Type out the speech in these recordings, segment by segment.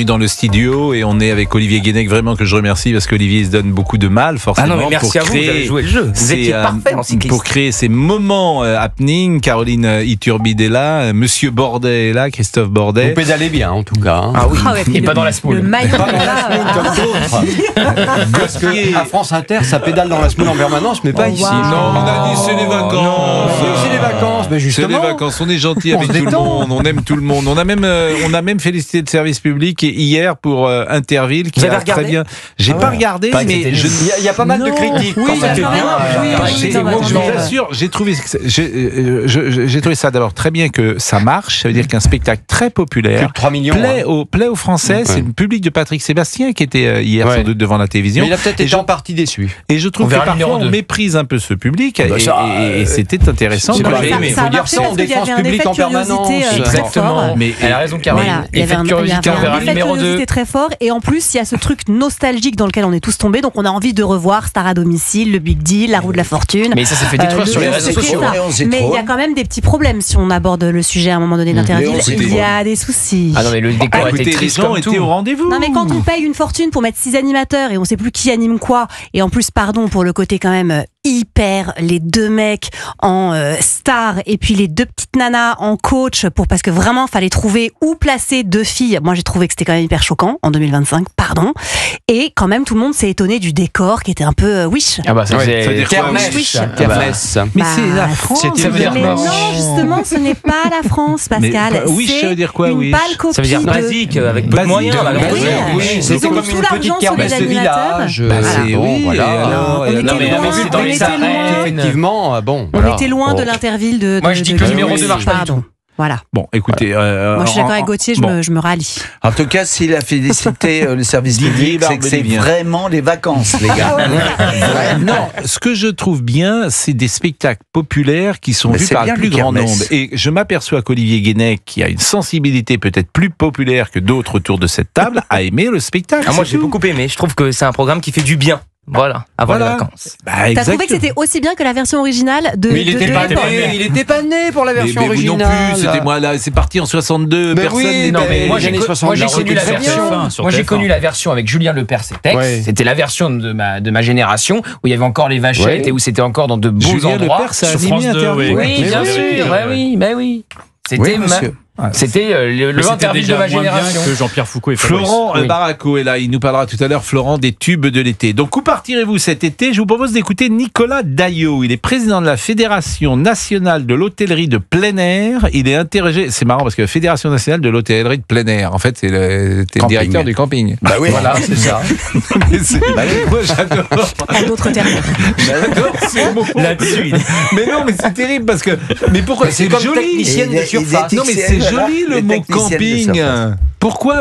Dans le studio et on est avec Olivier Guénec, vraiment que je remercie parce qu'Olivier se donne beaucoup de mal forcément. Ah non mais merci à vous, vous avez joué le jeu. Vous étiez parfait en cycliste. Pour créer ces moments happening. Caroline Iturbide est là, Monsieur Bordet est là, Christophe Bordet. Vous pédalez bien en tout cas. Ah oui, et pas dans la smoule. Le maillot Pas dans la smoule comme d'autres. Parce que à France Inter, ça pédale dans la smoule en permanence, mais pas ici. Wow. Non, on a dit c'est les vacances. C'est les vacances, mais C'est justement. les vacances, on est gentil avec tout le monde, on aime tout le monde. On a même félicité le service public hier pour Interville qui Vous avez a très regardé? bien. J'ai pas regardé, Pas que mais c'était je. nul. Il y a pas mal de critiques. Oui, quand même. c'était bien. Je vous assure, j'ai trouvé ça d'abord très bien que ça marche. Ça veut dire qu'un spectacle très Plus populaire de 3 millions. plaît aux Français. C'est le public de Patrick Sébastien qui était hier sans doute devant la télévision. Mais il a peut-être été en partie déçu. Et je trouve On que verra le parfois numéro on 2. méprise un peu ce public et c'était intéressant. c'est Moi, pas j'ai vrai, aimé. mais faut dire ça, on défense public en permanence. Exactement. Mais Elle a raison Caroline. Voilà, il y avait Effet de un curiosité, on verra le effet de numéro 2. curiosité très fort, et en plus il y a ce truc nostalgique dans lequel on est tous tombés, donc on a envie de revoir Star à domicile, le Big Deal, la roue de la fortune. Mais ça s'est fait détruire sur les réseaux sociaux. Mais il y a quand même des petits problèmes si on aborde le sujet à un moment donné d'Interville. Il y a des soucis. Ah non mais le décor était Écoutez, les triste gens comme étaient tout. au rendez-vous. Non mais quand on paye une fortune pour mettre 6 animateurs et on sait plus qui anime quoi, et en plus pardon pour le côté quand même hyper, les 2 mecs en star et puis les 2 petites nanas en coach parce que vraiment fallait trouver où placer 2 filles. Moi j'ai trouvé que c'était quand même hyper choquant en 2025, pardon. Et quand même tout le monde s'est étonné du décor qui était un peu wish. Ah bah ça Ouais, ça veut faisait dire quoi, kermesse. wish Ah bah, Kermesse. Mais Bah, c'est la France. ça veut dire mais quoi? non, justement, ce n'est pas la France, Pascal. Mais, wish, c'est ça veut dire quoi, une wish pâle copie Ça veut dire de... basique avec peu de Basique. moyens. Oui, malheureusement. oui, C'était Ils ont comme tout une l'argent petite sur kermesse les de animateurs. village. Voilà. C'est Bon, oui. voilà. Et alors, On et était alors, mais loin, on avait vu dans on les était arènes. loin. Effectivement, bon. On voilà. était loin Bon. de l'Interville de... Moi, je dis que le numéro 2 marche pas du Pardon. tout. Voilà. Bon, écoutez. Moi, je suis d'accord avec Gauthier, bon. je me rallie. En tout cas, s'il a félicité le service Didier public, c'est que c'est Barbelivien. vraiment les vacances, les gars. Non, ce que je trouve bien, c'est des spectacles populaires qui sont Mais vus c'est par le bien, plus les grand nombre. kermesses. Et je m'aperçois qu'Olivier Guénec, qui a une sensibilité peut-être plus populaire que d'autres autour de cette table, a aimé le spectacle. Ah, moi c'est j'ai tout. beaucoup aimé. Je trouve que c'est un programme qui fait du bien. Voilà, avant Voilà. les vacances. Bah, T'as exactement. trouvé que c'était aussi bien que la version originale de Mais il était de pas l'époque. né, il était pas né pour la version mais vous non originale. plus, c'était moi là, c'est parti en 62, Mais personne oui, n'est Non mais mais moi les j'ai années 60, connu la très bien. version. Moi j'ai connu la version avec Julien Lepers-Setex. Ouais. C'était la version de ma génération où il y avait encore les vachettes Ouais. et où c'était encore dans de beaux Julien endroits. Lepers a Sur animé France 2, Interville. oui, Mais bien oui, sûr, oui. C'était Oui, monsieur. c'était le Interville de ma génération. Que Jean-Pierre Foucault et Fabrice. Florent Oui. Baraco est là, il nous parlera tout à l'heure, Florent, des tubes de l'été. Donc où partirez-vous cet été? Je vous propose d'écouter Nicolas Daillot. Il est président de la Fédération nationale de l'hôtellerie de plein air. Il est interrogé, c'est marrant parce que la Fédération nationale de l'hôtellerie de plein air, en fait, c'est le Camping. directeur du camping. Bah oui, Voilà, c'est ça. Mais moi j'adore. En d'autres termes. J'adore ces mots. Là-dessus. Mais non, mais c'est terrible parce que. Mais pourquoi? C'est comme joli. technicienne de surface. Non, mais c'est joli le Les mot techniciennes de camping. surface.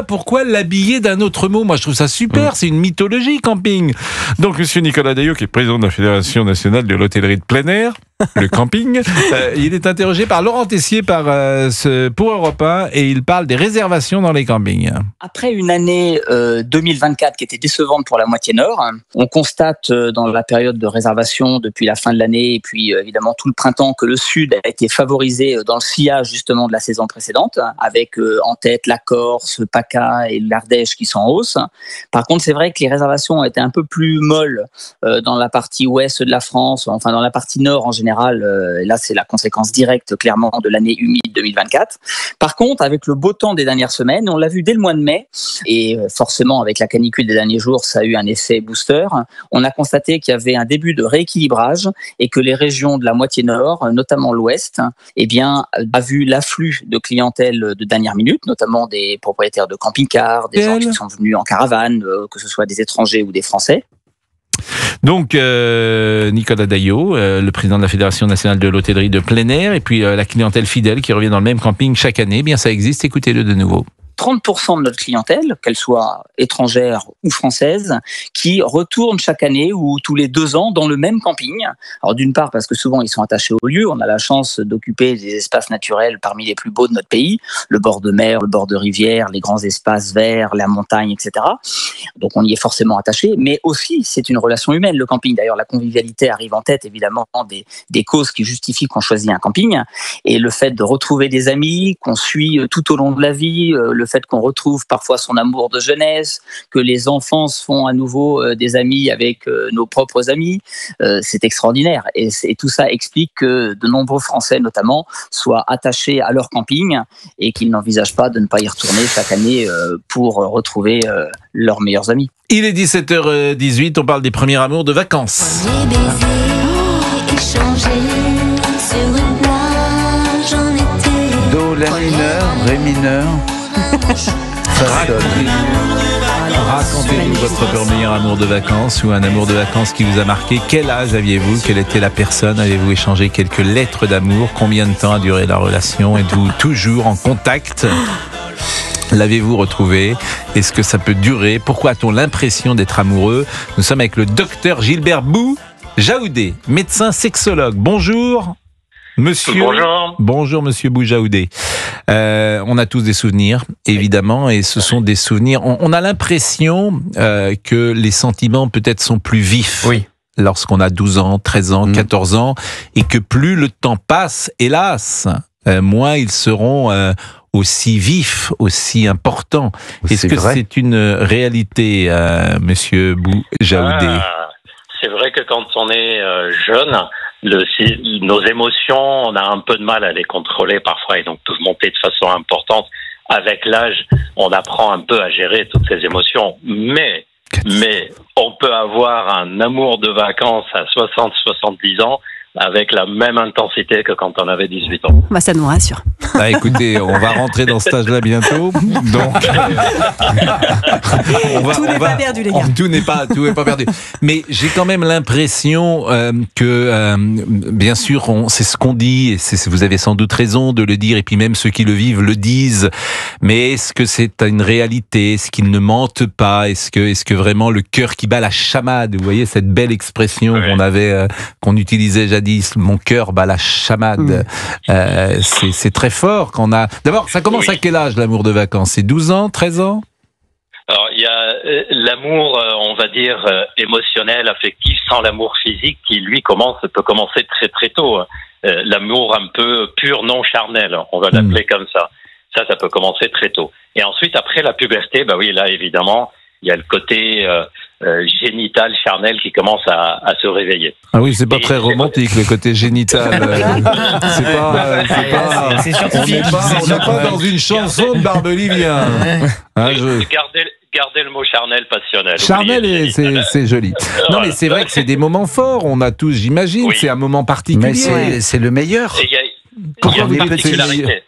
Pourquoi l'habiller d'un autre mot? Moi, je trouve ça super. C'est une mythologie, camping. Donc, monsieur Nicolas Daillot, qui est président de la Fédération nationale de l'hôtellerie de plein air, le camping, il est interrogé par Laurent Tessier pour Europe 1 et il parle des réservations dans les campings. Après une année 2024 qui était décevante pour la moitié nord, on constate dans la période de réservation depuis la fin de l'année et puis évidemment tout le printemps que le sud a été favorisé dans le sillage justement de la saison précédente, avec en tête la Corse, PACA et l'Ardèche qui sont en hausse. Par contre, c'est vrai que les réservations ont été un peu plus molles dans la partie ouest de la France, enfin dans la partie nord en général. Et là, c'est la conséquence directe clairement de l'année humide 2024. Par contre, avec le beau temps des dernières semaines, on l'a vu dès le mois de mai, et forcément avec la canicule des derniers jours, ça a eu un effet booster. On a constaté qu'il y avait un début de rééquilibrage et que les régions de la moitié nord, notamment l'ouest, eh bien, a vu l'afflux de clientèle de dernière minute, notamment des propriétaires de camping-cars, des gens qui sont venus en caravane, que ce soit des étrangers ou des Français. Donc, Nicolas Daillot, le président de la Fédération nationale de l'hôtellerie de plein air, et puis la clientèle fidèle qui revient dans le même camping chaque année, eh bien ça existe, écoutez-le de nouveau. 30% de notre clientèle, qu'elle soit étrangère ou française, qui retourne chaque année ou tous les 2 ans dans le même camping. Alors d'une part parce que souvent ils sont attachés au lieu, on a la chance d'occuper des espaces naturels parmi les plus beaux de notre pays, le bord de mer, le bord de rivière, les grands espaces verts, la montagne, etc. Donc on y est forcément attaché, mais aussi c'est une relation humaine le camping. D'ailleurs la convivialité arrive en tête évidemment des causes qui justifient qu'on choisit un camping, et le fait de retrouver des amis qu'on suit tout au long de la vie, le fait qu'on retrouve parfois son amour de jeunesse, que les enfants se font à nouveau des amis avec nos propres amis. C'est extraordinaire. Et tout ça explique que de nombreux Français, notamment, soient attachés à leur camping et qu'ils n'envisagent pas de ne pas y retourner chaque année pour retrouver leurs meilleurs amis. Il est 17h18, on parle des premiers amours de vacances. Do, la mineur, ré mineur. Fa, sol. Racontez-nous votre premier amour de vacances ou un amour de vacances qui vous a marqué. Quel âge aviez-vous? Quelle était la personne? Avez-vous échangé quelques lettres d'amour? Combien de temps a duré la relation? Êtes-vous toujours en contact? L'avez-vous retrouvé? Est-ce que ça peut durer? Pourquoi a-t-on l'impression d'être amoureux? Nous sommes avec le docteur Gilbert Boujaoudé, médecin sexologue. Bonjour, monsieur. Bonjour. Bonjour, monsieur Boujaoudé. On a tous des souvenirs, évidemment, et ce sont des souvenirs. On a l'impression que les sentiments peut-être sont plus vifs. Oui. Lorsqu'on a 12 ans, 13 ans, 14 ans, et que plus le temps passe, hélas, moins ils seront aussi vifs, aussi importants. Est-ce que c'est une réalité, monsieur Boujaoudé? C'est vrai que quand on est jeune, nos émotions, on a un peu de mal à les contrôler parfois et donc peuvent monter de façon importante. Avec l'âge, on apprend un peu à gérer toutes ces émotions. Mais on peut avoir un amour de vacances à 60, 70 ans avec la même intensité que quand on avait 18 ans. Bah, ça nous rassure. Ah, écoutez, on va rentrer dans ce stage-là bientôt, donc tout n'est pas perdu, les gars. Tout n'est pas perdu. Mais j'ai quand même l'impression que, bien sûr, c'est ce qu'on dit, et vous avez sans doute raison de le dire, et puis même ceux qui le vivent le disent. Mais est-ce que c'est une réalité? Est-ce qu'ils ne mentent pas? Est-ce que vraiment le cœur qui bat la chamade? Vous voyez cette belle expression qu'on utilisait jadis. Mon cœur bat la chamade. C'est très fort quand on a... D'abord, ça commence à quel âge l'amour de vacances? C'est 12 ans, 13 ans? Alors, il y a l'amour, on va dire, émotionnel, affectif, sans l'amour physique, qui, lui, peut commencer très très tôt. L'amour un peu pur, non charnel, on va l'appeler comme ça. Ça peut commencer très tôt. Et ensuite, après la puberté, bah oui, là, évidemment, il y a le côté génital, charnel qui commence à se réveiller. Ah oui, c'est pas très romantique le côté génital. C'est scientifique. On n'est pas dans une chanson de Barbelivien. Gardez le mot charnel, passionnel. Charnel, c'est joli. Non, mais c'est vrai que c'est des moments forts. On a tous, j'imagine, c'est un moment particulier. Mais c'est le meilleur. Il y a une particularité.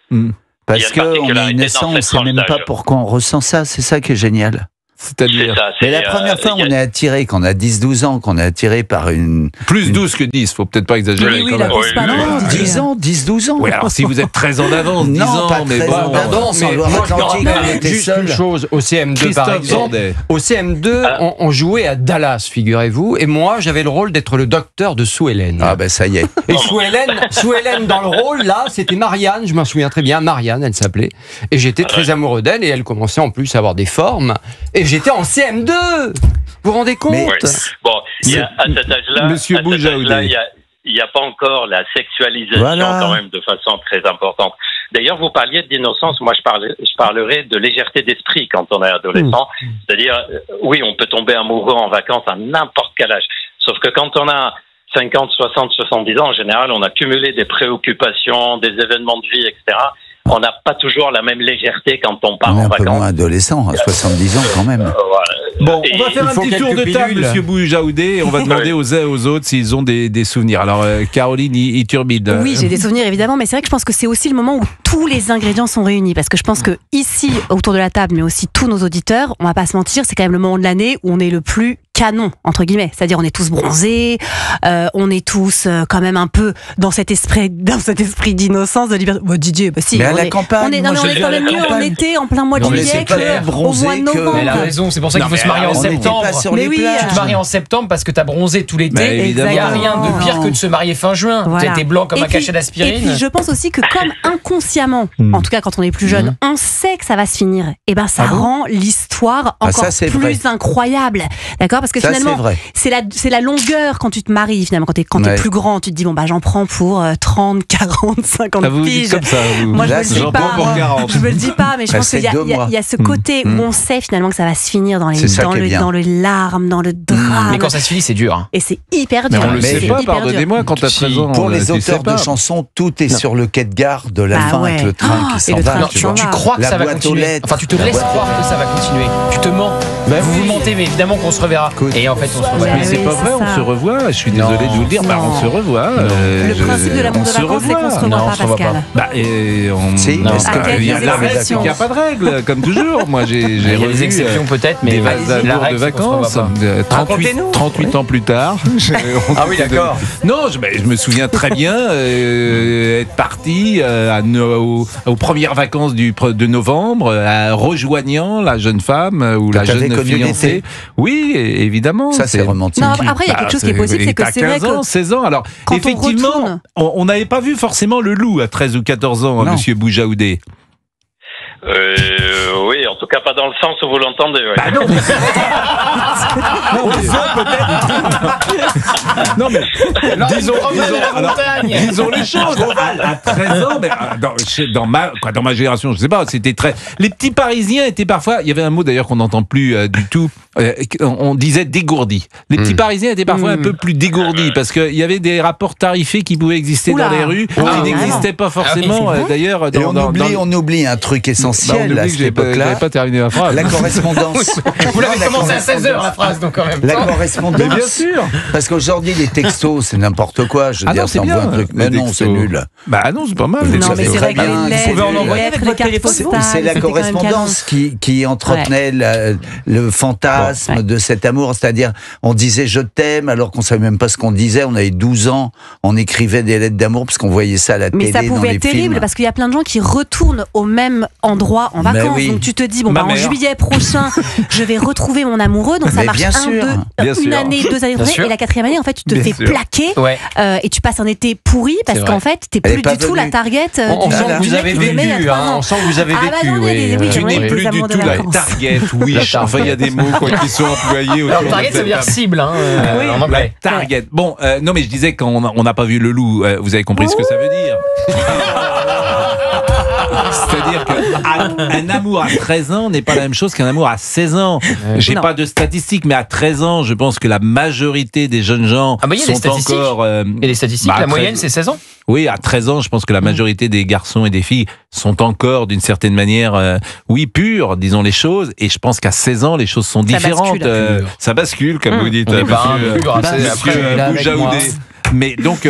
Parce qu'on est innocent, on ne sait même pas pourquoi on ressent ça. C'est ça qui est génial. C'est-à-dire mais la première fois, on est attiré, quand on a 10-12 ans, qu'on est attiré par une... Plus 12 que 10, faut peut-être pas exagérer. Oui, la pousse pas, non, 10 ans, 10-12 ans. Oui, alors si vous êtes très en avance, 10 ans, pas mais très bon... en avance, en Loire-Atlantique, on était juste seuls. une chose, au CM2 par Christophe exemple, Bordet. au CM2, on jouait à Dallas, figurez-vous, et moi j'avais le rôle d'être le docteur de Sue Ellen. Ah ben ça y est. Et Sue Ellen dans le rôle, là, c'était Marianne, je m'en souviens très bien, Marianne, elle s'appelait. Et j'étais très amoureux d'elle, et elle commençait en plus à avoir des formes. Et j'étais en CM2. Vous vous rendez compte? Bon, à cet âge-là, Monsieur Boujaoudé, il n'y a pas encore la sexualisation quand même de façon très importante. D'ailleurs, vous parliez d'innocence. Moi, je parlerai de légèreté d'esprit quand on est adolescent. C'est-à-dire, oui, on peut tomber amoureux en vacances à n'importe quel âge. Sauf que quand on a 50, 60, 70 ans, en général, on a cumulé des préoccupations, des événements de vie, etc. On n'a pas toujours la même légèreté quand on part On est en un peu vacances. moins adolescent, à 70 ans quand même. bon, on va faire un petit tour de table, pilules. monsieur Boujaoudé, et on va demander aux uns et aux autres s'ils ont des souvenirs. Alors, Caroline Iturbide. Oui, j'ai des souvenirs évidemment, mais c'est vrai que je pense que c'est aussi le moment où tous les ingrédients sont réunis. Parce que je pense que ici, autour de la table, mais aussi tous nos auditeurs, on va pas se mentir, c'est quand même le moment de l'année où on est le plus canon, entre guillemets. C'est-à-dire, on est tous bronzés, on est tous quand même un peu dans cet esprit d'innocence, de liberté. Bon, Didier, bah si. Mais à la campagne, on est quand même mieux en été, en plein mois de juillet, qu'au mois de novembre. Elle a raison, c'est pour ça qu'il faut se marie en septembre. Pas sur les Tu plages. te maries en septembre parce que t'as bronzé tout l'été. Il n'y a rien de pire que de se marier fin juin. Voilà. T'es blanc comme un cachet Et d'aspirine. puis je pense aussi que comme inconsciemment, en tout cas quand on est plus jeune, on sait que ça va se finir, et ben ça rend l'histoire encore plus incroyable. D'accord? Parce que Ça, finalement, c'est la longueur quand tu te maries, finalement, quand t'es plus grand, tu te dis, bon, bah, j'en prends pour 30, 40, 50 vous piges. dites comme ça, vous. Moi, Là, je me le dis pas. Je me le dis pas, mais je pense qu'il y a ce côté où on sait finalement que ça va se finir dans le larmes, dans le drame. Mais quand ça se finit, c'est dur. Et c'est hyper dur. Mais on le sait pas, pardonnez-moi, quand t'as 13 ans. Pour les auteurs de chansons, tout est sur le quai de gare de la fin avec le train qui s'en va. Tu crois que ça va continuer. Enfin, tu te laisses croire que ça va continuer. Tu te mens. Vous vous mentez, mais évidemment qu'on se reverra. Et en fait, on se revoit. Mais c'est pas vrai, on se revoit. Je suis désolé de vous le dire. Bah, on se revoit. Le principe de l'amour de vacances, c'est qu'on se revoit pas, Pascal. Bah, et on. Si, Il y a pas de règle, comme toujours. Moi, j'ai il y a des exceptions peut-être, mais des amours de vacances. 38 ans plus tard. Ah oui, d'accord. Non, je me souviens très bien être parti aux premières vacances de novembre, rejoignant la jeune femme ou la jeune fiancée. Oui, évidemment. Ça, c'est romantique. Non, après, il y a quelque chose qui est possible, c'est que c'est vrai que 16 ans. Alors, effectivement, on n'avait pas vu forcément le loup à 13 ou 14 ans, monsieur Boujaoudé. Oui, en tout cas pas dans le sens où vous l'entendez. Ouais. Bah non, non, mais disons les choses. À 13 ans, mais dans ma génération, je sais pas, c'était très. Les petits Parisiens étaient parfois. Il y avait un mot d'ailleurs qu'on n'entend plus du tout. On disait dégourdis. Les petits Parisiens étaient parfois un peu plus dégourdis parce qu'il y avait des rapports tarifés qui pouvaient exister dans les rues, qui n'existaient pas forcément d'ailleurs. On oublie un truc essentiel à cette époque-là. J'avais pas terminé ma phrase. La correspondance. Vous l'avez commencé à 16h la phrase, donc quand même. La correspondance. Mais bien sûr. Parce qu'aujourd'hui, les textos, c'est n'importe quoi. Je veux dire, c'est t'envoies bien. un truc. Mais non, c'est nul. Bah non, c'est pas mal. Non, mais c'est vrai que Vous pouvez en envoyer avec votre téléphone. C'est la correspondance qui entretenait le fantasme de cet amour. C'est-à-dire, on disait je t'aime alors qu'on savait même pas ce qu'on disait. On avait 12 ans. On écrivait des lettres d'amour parce qu'on voyait ça à la télé, dans les films. Mais ça pouvait être terrible parce qu'il y a plein de gens qui retournent au même endroit en vacances. Donc tu te dis, bon, en juillet prochain, je vais retrouver mon amoureux. Donc ça marche une année, 2 années, et la 4e année, en fait, tu te fais plaquer et tu passes un été pourri parce qu'en fait, t'es plus du tout la target. On sent que vous avez vécu, on sent que vous avez vécu. Tu n'es plus du tout la target, wish. Enfin, il y a des mots qui sont employés. Alors, target, ça veut dire cible en anglais. Target. Bon, non, mais je disais qu'on n'a pas vu le loup. Vous avez compris ce que ça veut dire. C'est-à-dire qu'un amour à 13 ans n'est pas la même chose qu'un amour à 16 ans. J'ai pas de statistiques, mais à 13 ans, je pense que la majorité des jeunes gens sont encore... Il y a des statistiques, la moyenne c'est 16 ans. Oui, à 13 ans, je pense que la majorité des garçons et des filles sont encore, d'une certaine manière, purs, disons les choses. Et je pense qu'à 16 ans, les choses sont différentes. Ça bascule, comme vous dites. Monsieur Boujaoudé. Mais donc,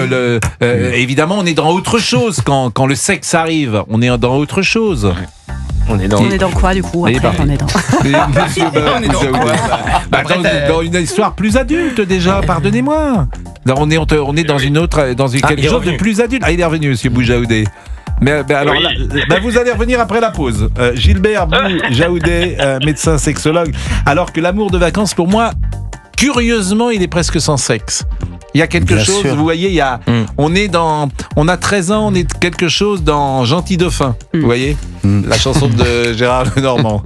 évidemment, on est dans autre chose quand le sexe arrive. On est dans autre chose. On est dans quoi, du coup? Après, on est dans une histoire plus adulte, déjà, pardonnez-moi. On est dans quelque chose de plus adulte. Ah, il est revenu, monsieur Boujaoudé. Mais alors là, vous allez revenir après la pause. Gilbert Boujaoudé, médecin sexologue. Alors que l'amour de vacances, pour moi, curieusement, il est presque sans sexe. Il y a quelque chose, vous voyez, on a 13 ans, on est quelque chose dans Gentil Dauphin, vous voyez, la chanson de Gérard Lenormand.